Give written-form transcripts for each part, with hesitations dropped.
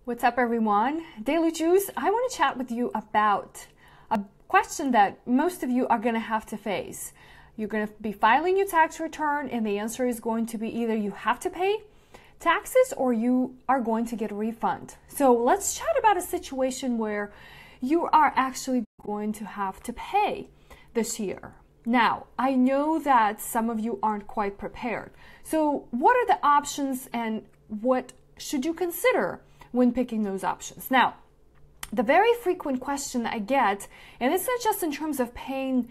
What's up, everyone? Daily Juice. I want to chat with you about a question that most of you are going to have to face. You're going to be filing your tax return, and the answer is going to be either you have to pay taxes or you are going to get a refund. So let's chat about a situation where you are actually going to have to pay this year. Now, I know that some of you aren't quite prepared. So what are the options and what should you consider when picking those options? Now, the very frequent question I get, and it's not just in terms of paying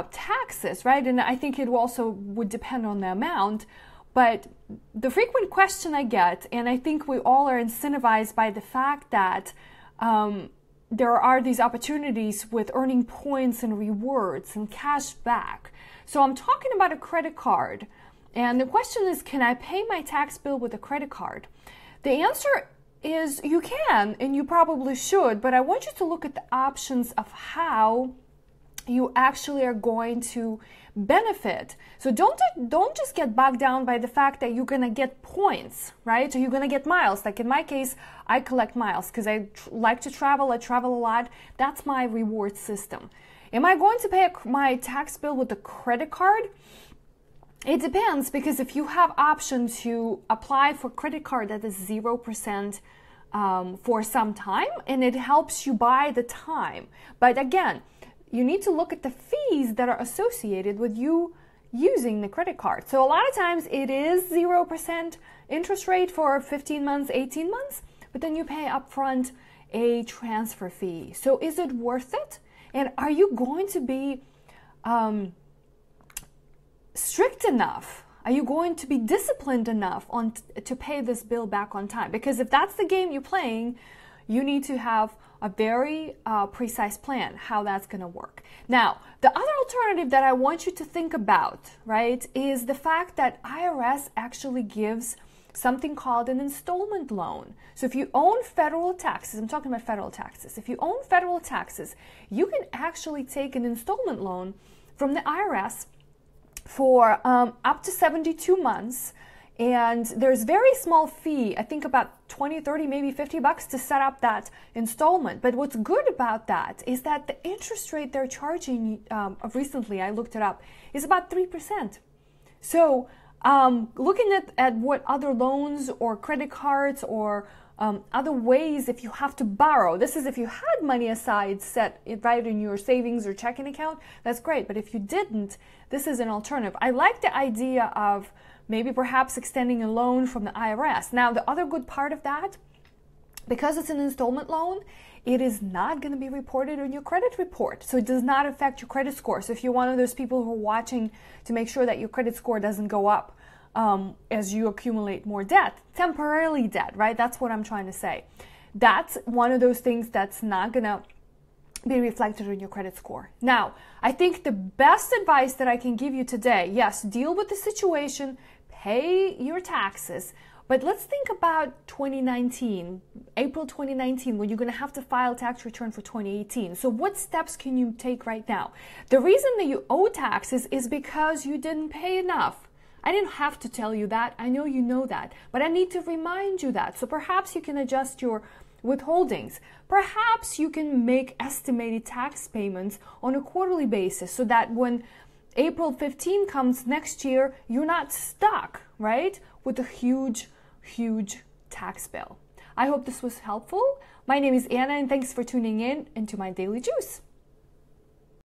taxes, right? And I think it also would depend on the amount, but the frequent question I get, and I think we all are incentivized by the fact that there are these opportunities with earning points and rewards and cash back. So I'm talking about a credit card. And the question is, can I pay my tax bill with a credit card? The answer is you can, and you probably should, but I want you to look at the options of how you actually are going to benefit. So don't just get bogged down by the fact that you're going to get points, right? So you're going to get miles. Like in my case, I collect miles because I like to travel. I travel a lot. That's my reward system. Am I going to pay my tax bill with a credit card? It depends, because if you have option to apply for credit card that is 0% for some time, and it helps you buy the time. But again, you need to look at the fees that are associated with you using the credit card. So a lot of times it is 0% interest rate for 15 months, 18 months, but then you pay upfront a transfer fee. So is it worth it? And are you going to be strict enough? Are you going to be disciplined enough to pay this bill back on time? Because if that's the game you're playing, you need to have a very precise plan how that's going to work. Now, the other alternative that I want you to think about, right, is the fact that IRS actually gives something called an installment loan. So if you own federal taxes, I'm talking about federal taxes. If you own federal taxes, you can actually take an installment loan from the IRS for up to 72 months. And there's very small fee, I think about 20, 30, maybe $50 to set up that installment. But what's good about that is that the interest rate they're charging, recently I looked it up, is about 3%. So looking at what other loans or credit cards or other ways, if you have to borrow, this is if you had money aside set it right in your savings or checking account, that's great. But if you didn't, this is an alternative. I like the idea of maybe perhaps extending a loan from the IRS. Now, the other good part of that, because it's an installment loan, it is not going to be reported on your credit report. So it does not affect your credit score. So if you're one of those people who are watching to make sure that your credit score doesn't go up as you accumulate more debt, temporarily debt, right? That's what I'm trying to say. That's one of those things that's not going to be reflected on your credit score. Now, I think the best advice that I can give you today, yes, deal with the situation, pay your taxes, but let's think about 2019, April 2019, when you're going to have to file tax return for 2018. So what steps can you take right now? The reason that you owe taxes is because you didn't pay enough. I didn't have to tell you that. I know you know that, but I need to remind you that. So perhaps you can adjust your withholdings. Perhaps you can make estimated tax payments on a quarterly basis so that when April 15 comes next year, you're not stuck, right, with a huge tax bill. I hope this was helpful. My name is Anna, and thanks for tuning in into my Daily Juice.